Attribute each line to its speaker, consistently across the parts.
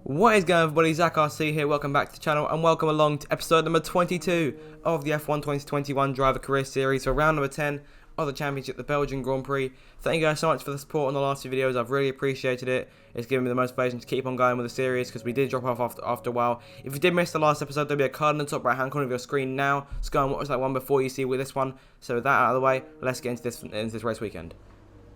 Speaker 1: What is going on, everybody? Zach RC here. Welcome back to the channel and welcome along to episode number 22 of the F1 2021 Driver Career Series. So round number 10 of the Championship, the Belgian Grand Prix. Thank you guys so much for the support on the last few videos. I've really appreciated it. It's given me the motivation to keep on going with the series because we did drop off after a while. If you did miss the last episode, there'll be a card in the top right hand corner of your screen now. So go and watch that one before you see with this one. So with that out of the way, let's get into this race weekend.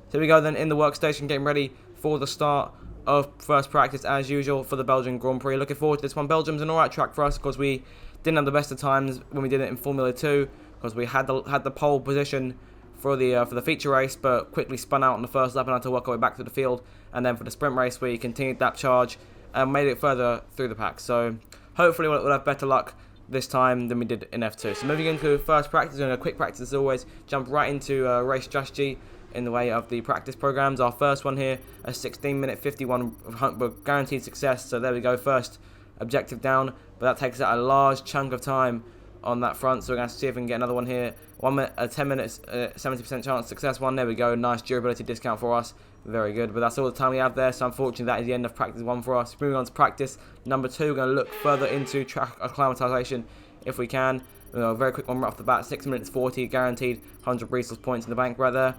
Speaker 1: So here we go then in the workstation, getting ready for the start of first practice as usual for the Belgian Grand Prix. Looking forward to this one. Belgium's an alright track for us because we didn't have the best of times when we did it in Formula 2 because we had the pole position for the feature race, but quickly spun out on the first lap and had to work our way back to the field. And then for the sprint race, we continued that charge and made it further through the pack. So hopefully we'll have better luck this time than we did in F2. So moving into first practice, doing a quick practice as always, jump right into race strategy in the way of the practice programs. Our first one here, a 16-minute 51 with guaranteed success. So there we go, first objective down, but that takes out a large chunk of time on that front. So we're going to see if we can get another one here. 1 minute, 10 minutes, 70% chance success one. There we go, nice durability discount for us. Very good, but that's all the time we have there. So unfortunately, that is the end of practice one for us. Moving on to practice number 2, we're going to look further into track acclimatization if we can. A very quick one right off the bat, 6 minutes 40, guaranteed 100 resource points in the bank right there.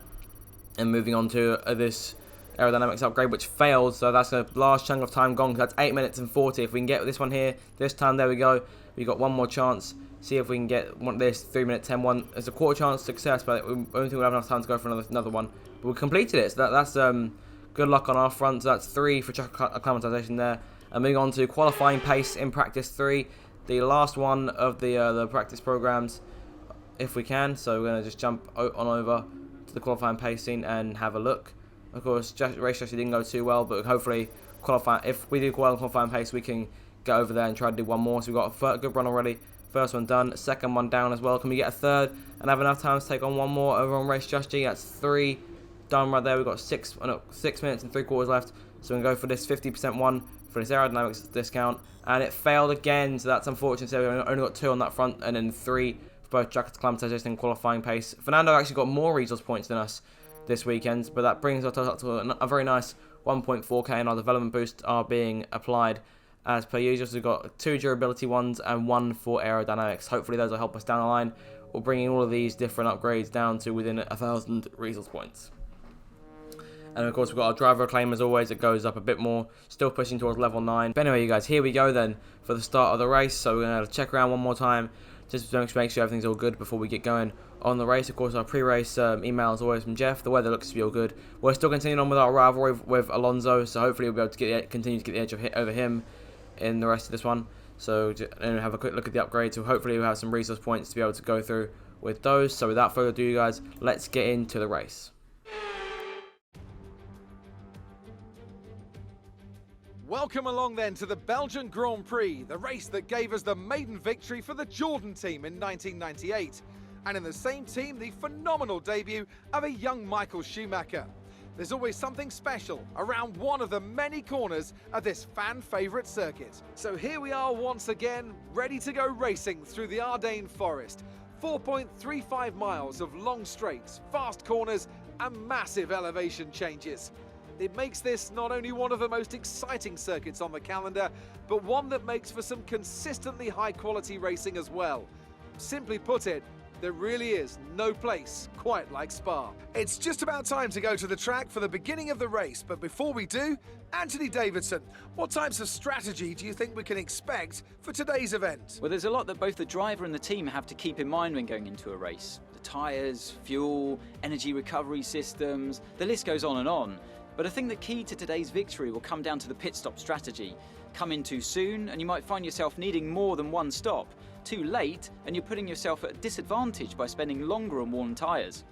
Speaker 1: And moving on to this aerodynamics upgrade, which failed, so that's a large chunk of time gone. That's 8 minutes and 40. If we can get this one here this time, there we go. We got one more chance. See if we can get this 3 minute 10-1. There's a quarter chance success, but I don't think we'll have enough time to go for another one. But we completed it, so that's good luck on our front. So that's 3 for track acclimatization there. And moving on to qualifying pace in practice 3, the last one of the practice programs, if we can. So we're going to just jump on over the qualifying pacing and have a look. Of course, race strategy didn't go too well, but hopefully if we do well in qualifying pace, we can get over there and try to do one more. So we've got a good run already. First one done, second one down as well. Can we get a third and have enough time to take on one more over on race strategy? That's 3 done right there. We've got 6 minutes and 3/4 left. So we're going to go for this 50% one for this aerodynamics discount. And it failed again, so that's unfortunate. So we only got 2 on that front and then 3 both track acclimatization and qualifying pace. Fernando actually got more resource points than us this weekend, but that brings us up to a very nice 1.4k, and our development boosts are being applied as per usual. So we've got 2 durability ones and 1 for aerodynamics. Hopefully those will help us down the line. We're bringing all of these different upgrades down to within 1,000 resource points. And of course we've got our driver acclaim as always. It goes up a bit more, still pushing towards level 9. But anyway, you guys, here we go then for the start of the race. So we're going to check around one more time, just to make sure everything's all good before we get going on the race. Of course, our pre-race email is always from Jeff. The weather looks to be all good. We're still continuing on with our rivalry with Alonso, so hopefully we'll be able to continue to get the edge over him in the rest of this one. So and have a quick look at the upgrades. So hopefully we'll have some resource points to be able to go through with those. So without further ado, guys, let's get into the race.
Speaker 2: Welcome along then to the Belgian Grand Prix, the race that gave us the maiden victory for the Jordan team in 1998. And in the same team, the phenomenal debut of a young Michael Schumacher. There's always something special around one of the many corners of this fan-favourite circuit. So here we are once again, ready to go racing through the Ardennes Forest. 4.35 miles of long straights, fast corners and massive elevation changes. It makes this not only one of the most exciting circuits on the calendar, but one that makes for some consistently high-quality racing as well. Simply put it, there really is no place quite like Spa. It's just about time to go to the track for the beginning of the race, but before we do, Anthony Davidson, what types of strategy do you think we can expect for today's event?
Speaker 3: Well, there's a lot that both the driver and the team have to keep in mind when going into a race. The tyres, fuel, energy recovery systems, the list goes on and on. But I think the key to today's victory will come down to the pit stop strategy. Come in too soon and you might find yourself needing more than one stop. Too late and you're putting yourself at a disadvantage by spending longer on worn tyres.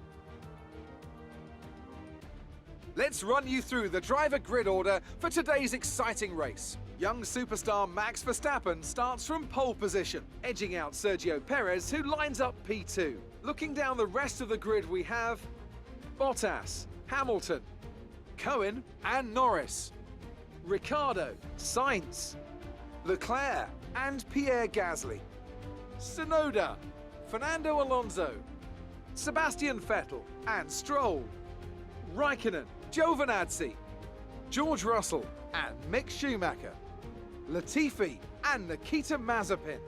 Speaker 2: Let's run you through the driver grid order for today's exciting race. Young superstar Max Verstappen starts from pole position, edging out Sergio Perez, who lines up P2. Looking down the rest of the grid, we have Bottas, Hamilton, Cohen and Norris, Ricciardo, Sainz, Leclerc and Pierre Gasly, Tsunoda, Fernando Alonso, Sebastian Vettel and Stroll, Raikkonen, Giovinazzi, George Russell and Mick Schumacher, Latifi and Nikita Mazepin.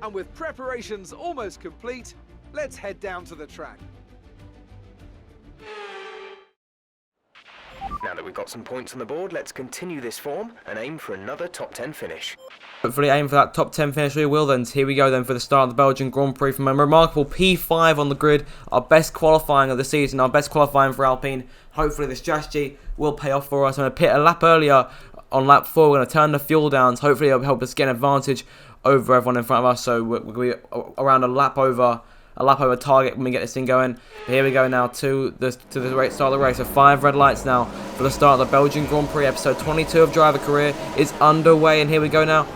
Speaker 2: And with preparations almost complete, let's head down to the track.
Speaker 4: Now that we've got some points on the board, let's continue this form and aim for another top 10 finish.
Speaker 1: Hopefully aim for that top 10 finish we will then. So here we go then for the start of the Belgian Grand Prix from a remarkable P5 on the grid. Our best qualifying of the season, our best qualifying for Alpine. Hopefully the strategy will pay off for us. I'm going to pit a lap earlier on lap 4. We're going to turn the fuel down. So hopefully it'll help us get an advantage over everyone in front of us. So we're going to be around a lap over target when we get this thing going. But here we go now to the start of the race. So 5 red lights now for the start of the Belgian Grand Prix. Episode 22 of Driver Career is underway, and here we go now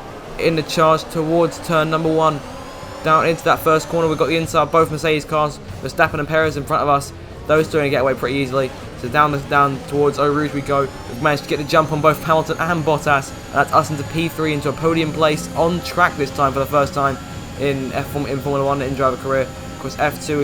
Speaker 1: in the charge towards turn number 1. Down into that first corner, we've got the inside, both Mercedes cars, Verstappen and Perez in front of us. Those two are going to get away pretty easily. So down towards Eau Rouge we go. We've managed to get the jump on both Hamilton and Bottas, and that's us into P3, into a podium place on track this time for the first time in Formula 1 in Driver Career. Of course, F2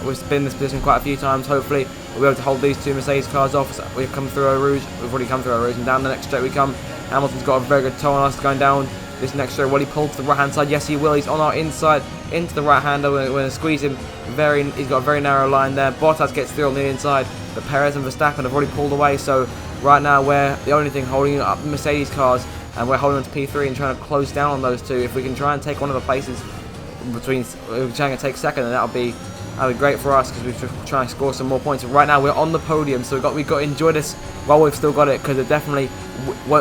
Speaker 1: we've been in this position quite a few times. Hopefully we'll be able to hold these two Mercedes cars off. So we've come through Eau Rouge. We've already come through Eau Rouge, and down the next straight we come. Hamilton's got a very good toe on us going down this next straight. Will he pull to the right hand side? Yes, he will. He's on our inside into the right hander. We're going to squeeze him. He's got a very narrow line there. Bottas gets through on the inside, but Perez and Verstappen have already pulled away. So right now we're the only thing holding up the Mercedes cars, and we're holding on to P3 and trying to close down on those two. If we can try and take one of the places between, we're trying to take second, and that'll be great for us because we're trying to score some more points. But right now we're on the podium, so we've got to enjoy this while we've still got it, because it definitely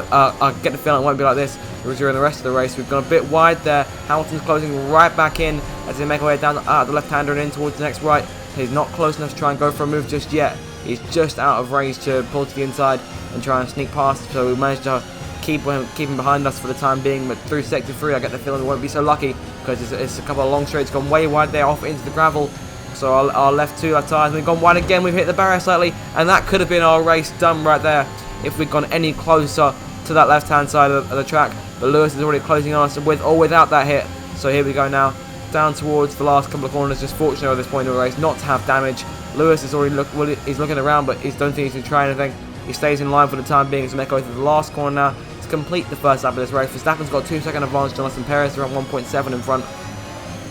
Speaker 1: I get the feeling it won't be like this during the rest of the race. We've gone a bit wide there. Hamilton's closing right back in as they make our way down the left-hander and in towards the next right. He's not close enough to try and go for a move just yet. He's just out of range to pull to the inside and try and sneak past. So we managed to keep him behind us for the time being. But through sector 3, I get the feeling we won't be so lucky, because it's a couple of long straights gone way wide there off into the gravel. So our left tyres, we've gone wide again. We've hit the barrier slightly, and that could have been our race done right there if we'd gone any closer to that left-hand side of the track. But Lewis is already closing on us with or without that hit. So here we go now, down towards the last couple of corners. Just fortunate at this point of the race not to have damage. Lewis is already he's looking around, but he don't think he's going to try anything. He stays in line for the time being, so make our way through the last corner now to complete the first lap of this race. Verstappen's got 2-second advantage on us, and Perez are at 1.7 in front.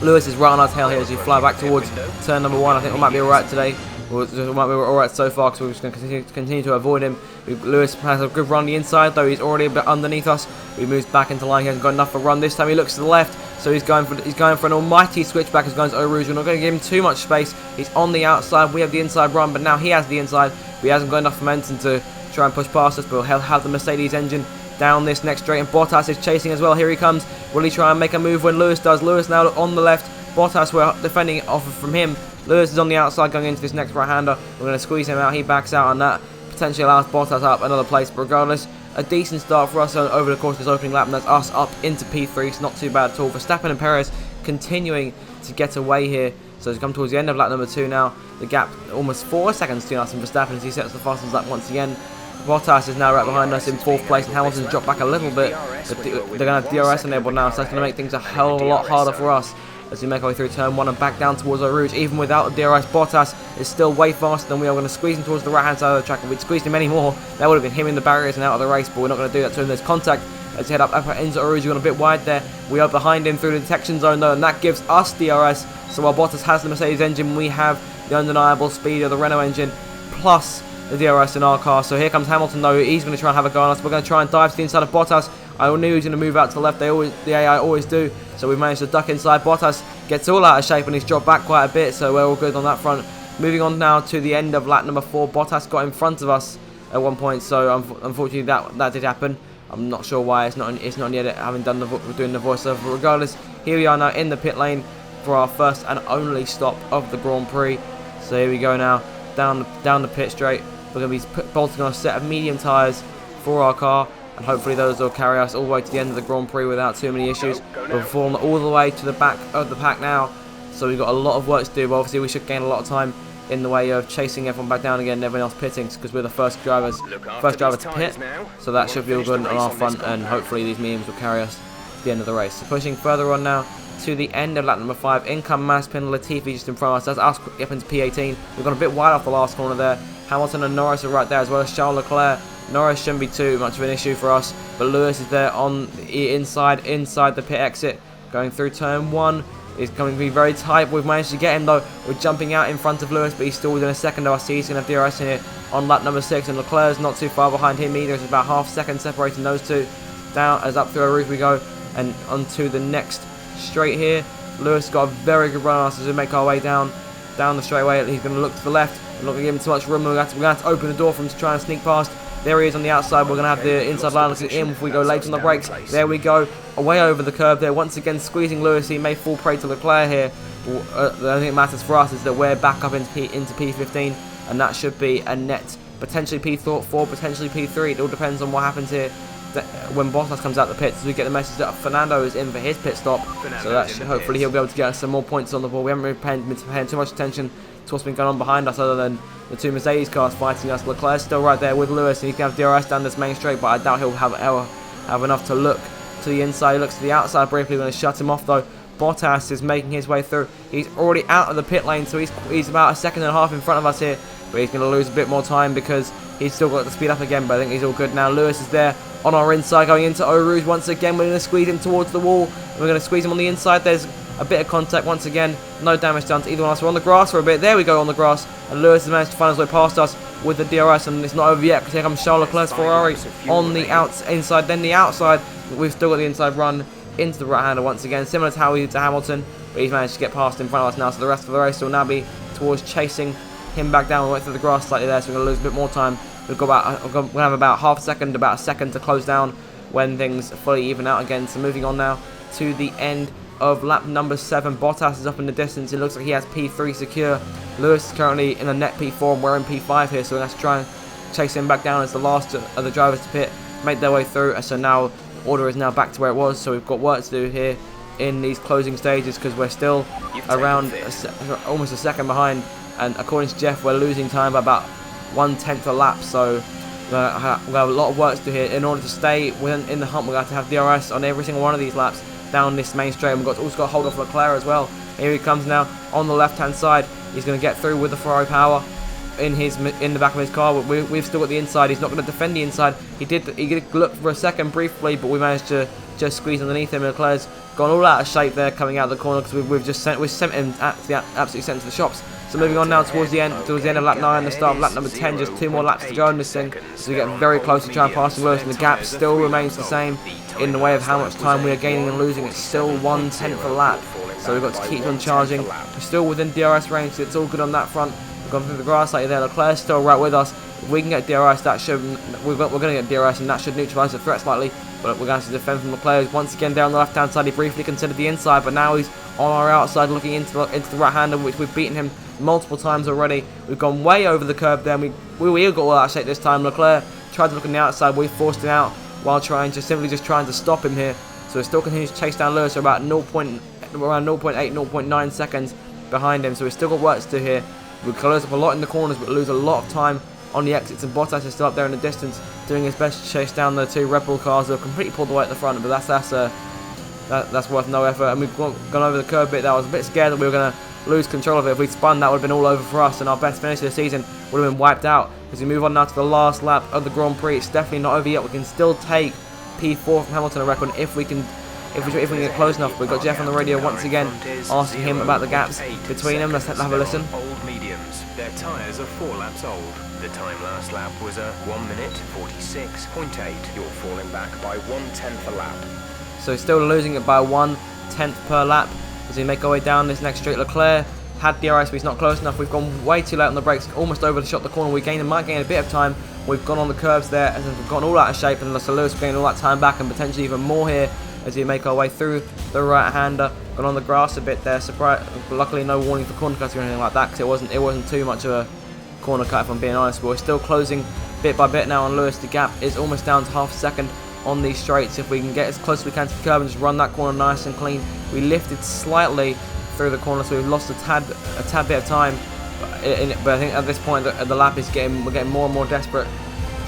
Speaker 1: Lewis is right on our tail here as we fly back towards turn number 1. I think we might be alright today. We might be alright so far, because we're just going to continue to avoid him. Lewis has a good run on the inside, though he's already a bit underneath us. He moves back into line. He hasn't got enough of a run. This time he looks to the left, so he's going for an almighty switchback as going to Eau Rouge. We're not going to give him too much space. He's on the outside. We have the inside run, but now he has the inside. But he hasn't got enough momentum to try and push past us, but he'll have the Mercedes engine down this next straight, and Bottas is chasing as well. Here he comes. Will he try and make a move when Lewis does? Lewis now on the left. Bottas, we're defending off from him. Lewis is on the outside going into this next right-hander. We're going to squeeze him out. He backs out, and that potentially allows Bottas up another place. But regardless, a decent start for us over the course of this opening lap, and that's us up into P3. It's not too bad at all. Verstappen and Perez continuing to get away here. So as we come towards the end of lap number 2 now, the gap almost 4 seconds between us and Verstappen as he sets the fastest lap once again. Bottas is now right behind us in 4th place, and Hamilton's dropped back a little bit. They're going to have DRS enabled now, so that's going to make things a hell of a lot harder for us as we make our way through turn 1 and back down towards Eau Rouge. Even without the DRS, Bottas is still way faster than we are. Going to squeeze him towards the right hand side of the track. If we'd squeezed him any more, that would have been him in the barriers and out of the race, but we're not going to do that to him. There's contact as we head up into Eau Rouge. We're going a bit wide there. We are behind him through the detection zone though, and that gives us DRS. So while Bottas has the Mercedes engine, we have the undeniable speed of the Renault engine plus the DRS in our car. So here comes Hamilton though. He's going to try and have a go on us. We're going to try and dive to the inside of Bottas. I knew he was going to move out to the left. The AI always do. So we've managed to duck inside. Bottas gets all out of shape and he's dropped back quite a bit. So we're all good on that front. Moving on now to the end of lap number 4. Bottas got in front of us at one point. So unfortunately that did happen. I'm not sure why. It's not yet having done doing the voiceover. But regardless, here we are now in the pit lane for our first and only stop of the Grand Prix. So here we go now down the pit straight. We're going to be bolting on a set of medium tyres for our car, and hopefully those will carry us all the way to the end of the Grand Prix without too many issues. We've fallen all the way to the back of the pack now, so we've got a lot of work to do, but obviously we should gain a lot of time in the way of chasing everyone back down again and everyone else pitting, because we're the first driver to pit, so that should be all good on our front, and hopefully these mediums will carry us to the end of the race. So pushing further on now to the end of lap number 5. In come Mazepin, Latifi just in front of us. That's us quickly up into P18. We've gone a bit wide off the last corner there. Hamilton and Norris are right there, as well as Charles Leclerc Norris shouldn't be too much of an issue for us, but Lewis is there on the inside the pit exit, going through turn 1. He's going to be very tight. We've managed to get him though. We're jumping out in front of Lewis, but he's still within a second of us. He's going to have DRS in here on lap number 6, and Leclerc's not too far behind him either. It's about half second separating those two. Down as up through a roof we go, and onto the next straight here. Lewis got a very good run on us as we make our way down the straightaway. He's going to look to the left. We're not going to give him too much room. We're going to have to open the door for him to try and sneak past. There he is on the outside. We're going to have the inside line looking in if we go late on the brakes. There we go. Away over the curb there. Once again squeezing Lewis. He may fall prey to Leclerc here. The only thing that matters for us is that we're back up into P15, and that should be a net. Potentially P4, potentially P3. It all depends on what happens here when Bottas comes out the pits. We get the message that Fernando is in for his pit stop. So that should, hopefully he'll be able to get us some more points on the board. We haven't really been paying too much attention to what's been going on behind us, other than the two Mercedes cars fighting us. Leclerc's still right there with Lewis, and he can have DRS down this main straight, but I doubt he'll have enough to look to the inside. He looks to the outside briefly. We're going to shut him off though. Bottas is making his way through. He's already out of the pit lane, so he's about a second and a half in front of us here, but he's going to lose a bit more time because he's still got to speed up again, but I think he's all good now. Lewis is there on our inside going into Roos. Once again, we're going to squeeze him towards the wall. We're going to squeeze him on the inside. There's a bit of contact once again. No damage done to either one of us. We're on the grass for a bit. There we go on the grass. And Lewis has managed to find his way past us with the DRS, and it's not over yet because here comes Charles Leclerc's Ferrari on the inside. Then the outside. We've still got the inside run into the right-hander once again, similar to how we did to Hamilton, but he's managed to get past in front of us now. So the rest of the race will now be towards chasing him back down. We went through the grass slightly there, so we're going to lose a bit more time. We'll have about half a second, about a second to close down when things fully even out again. So moving on now to the end of lap number 7. Bottas is up in the distance. It looks like he has P3 secure. Lewis is currently in a net P4, and we're in P5 here, so let's try and chase him back down as the last of the drivers to pit make their way through. And so now order is now back to where it was, so we've got work to do here in these closing stages because we're still around almost a second behind, and according to Jeff we're losing time by about 1/10 a lap, so we have a lot of work to do here. In order to stay in the hump, we're going to have DRS on every single one of these laps down this main straight, and we've also got to hold off Leclerc as well. Here he comes now on the left hand side. He's going to get through with the Ferrari power in the back of his car. We've still got the inside. He's not going to defend the inside. He did look for a second briefly, but we managed to just squeeze underneath him. Leclerc's gone all out of shape there coming out of the corner because we've sent him absolutely sent to the shops. So moving on now towards the end of lap 9, the start of lap number 10, just 2 more laps to go in this thing. So we get very close to trying to pass Lewis, and the gap still remains the same in the way of how much time we are gaining and losing. It's still 1/10 a lap, so we've got to keep on charging. We're still within DRS range, so it's all good on that front. We've gone through the grass like there. Leclerc's still right with us. If we can get DRS, we're going to get DRS, and that should neutralise the threat slightly. But we're going to have to defend from Leclerc. Once again down the left-hand side, he briefly considered the inside, but now he's on our outside looking into the right-hander, which we've beaten him multiple times already. We've gone way over the curb there, and we got all out of shape this time. Leclerc tried to look on the outside, we forced him out while simply trying to stop him here. So it still continues to chase down Lewis for about around 0.8, 0.9 seconds behind him. So we've still got work to do here. We close up a lot in the corners, but lose a lot of time on the exits, and Bottas is still up there in the distance doing his best to chase down the 2 Red Bull cars that have completely pulled away at the front, but that's worth no effort. And we've gone over the curb bit. That I was a bit scared that we were going to lose control of it. If we'd spun, that would have been all over for us, and our best finish of the season would have been wiped out. As we move on now to the last lap of the Grand Prix, it's definitely not over yet. We can still take P4 from Hamilton, I reckon, if we can get close enough. We've got Jeff on the radio once again asking him about the gaps between them. Let's have a listen.
Speaker 4: Old mediums. Their tyres are 4 laps old. The time last lap was a 1 minute 46.8. You're falling back by 1/10 a lap.
Speaker 1: So still losing it by 1/10 per lap as we make our way down this next straight. Leclerc had DRS, but he's not close enough. We've gone way too late on the brakes, almost over the shot the corner. We might gain a bit of time. We've gone on the curves there, and we've gone all out of shape, and so Lewis gained all that time back, and potentially even more here as we make our way through the right-hander. Gone on the grass a bit there. Luckily, no warning for corner cuts or anything like that, because it wasn't too much of a corner cut, if I'm being honest. But we're still closing bit by bit now on Lewis. The gap is almost down to half a second on these straights. If we can get as close as we can to the curb and just run that corner nice and clean. We lifted slightly through the corner, so we've lost a tad bit of time. But I think at this point the lap is we're getting more and more desperate,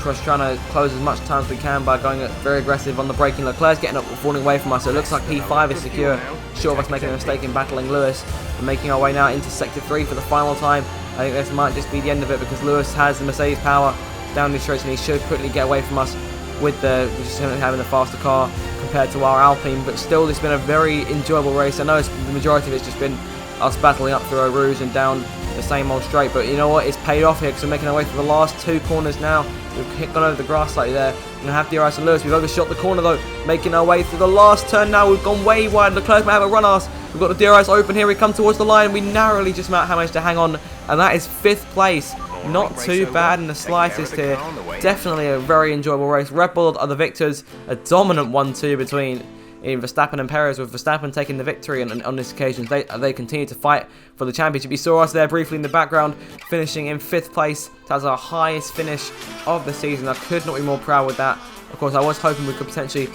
Speaker 1: just trying to close as much time as we can by going very aggressive on the braking. Leclerc's getting up, falling away from us, so it looks like P5 is secure, short of us making a mistake in battling Lewis. We're making our way now into Sector 3 for the final time. I think this might just be the end of it because Lewis has the Mercedes power down this race, and he should quickly get away from us with just having the faster car compared to our Alpine. But still, this has been a very enjoyable race. I know the majority of it's just been us battling up through Roos and down the same old straight, but you know what, it's paid off here because we're making our way through the last 2 corners now. We've gone over the grass slightly there. We're going to have DRS and Lewis. We've overshot the corner though, making our way through the last turn now. We've gone way wide. Leclerc might have a run us. We've got the DRS open here. We come towards the line. We narrowly just managed to hang on, and that is 5th place. Not too bad in the slightest here. Definitely a very enjoyable race. Red Bull are the victors. A dominant 1-2 between Verstappen and Perez, with Verstappen taking the victory, and on this occasion they continue to fight for the championship. You saw us there briefly in the background, finishing in 5th place. That's our highest finish of the season. I could not be more proud with that. Of course, I was hoping we could potentially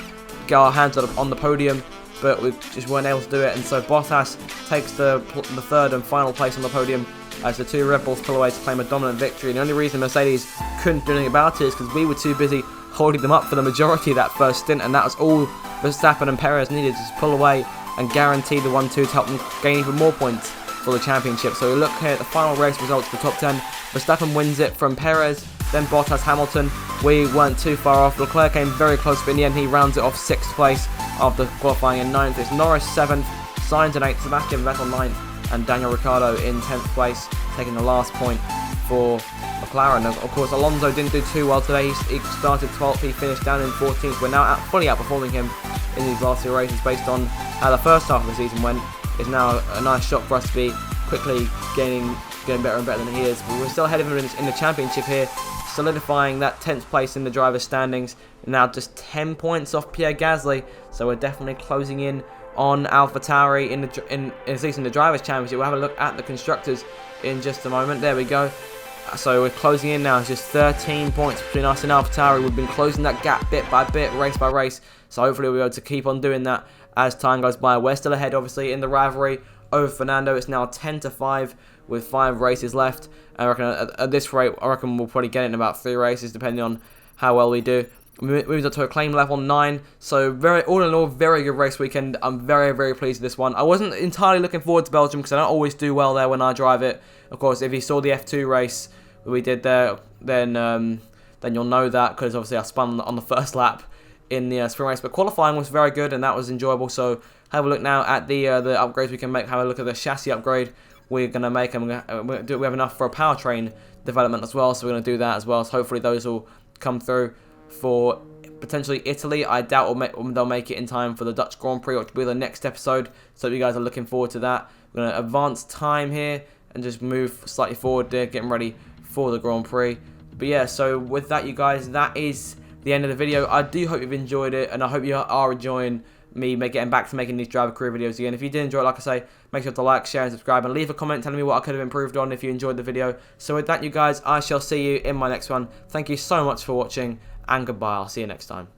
Speaker 1: get our hands on the podium, but we just weren't able to do it, and so Bottas takes the 3rd and final place on the podium as the 2 Red Bulls pull away to claim a dominant victory. And the only reason Mercedes couldn't do anything about it is because we were too busy holding them up for the majority of that first stint, and that was all Verstappen and Perez needed to just pull away and guarantee the 1-2 to help them gain even more points for the championship. So we look here at the final race results for the top 10. Verstappen wins it from Perez, then Bottas, Hamilton. We weren't too far off. Leclerc came very close, but in the end he rounds it off 6th place after qualifying in 9th. It's Norris 7th, Sainz in 8th, Sebastian Vettel 9th, and Daniel Ricciardo in 10th place, taking the last point for McLaren. Of course, Alonso didn't do too well today. He started 12th, he finished down in 14th. We're now fully outperforming him in these last 2 races based on how the first half of the season went. It's now a nice shot for us to be quickly getting better and better than he is. But we're still ahead of him in the championship here, solidifying that 10th place in the drivers' standings. Now just 10 points off Pierre Gasly, so we're definitely closing in on AlphaTauri at least in the drivers' championship. We'll have a look at the constructors in just a moment. There we go. So we're closing in now. It's just 13 points between us and AlphaTauri. We've been closing that gap bit by bit, race by race. So hopefully we'll be able to keep on doing that as time goes by. We're still ahead, obviously, in the rivalry over Fernando. It's now 10-5 with 5 races left. I reckon at this rate, I reckon we'll probably get it in about 3 races, depending on how well we do. We moved up to acclaim level 9. So all in all, very good race weekend. I'm very, very pleased with this one. I wasn't entirely looking forward to Belgium because I don't always do well there when I drive it. Of course, if you saw the F2 race we did there, then you'll know that, because obviously I spun on the first lap in the sprint race. But qualifying was very good and that was enjoyable. So have a look now at the upgrades we can make. Have a look at the chassis upgrade we're going to make, and we have enough for a powertrain development as well. So we're going to do that as well. So hopefully those will come through for potentially Italy. I doubt they'll make it in time for the Dutch Grand Prix, which will be the next episode. So you guys are looking forward to that. We're going to advance time here and just move slightly forward there, getting ready for the Grand Prix. But yeah, so with that, you guys, that is the end of the video. I do hope you've enjoyed it, and I hope you are enjoying me getting back to making these driver career videos again. If you did enjoy it, like I say, make sure to like, share, and subscribe, and leave a comment telling me what I could have improved on if you enjoyed the video. So with that, you guys, I shall see you in my next one. Thank you so much for watching, and goodbye. I'll see you next time.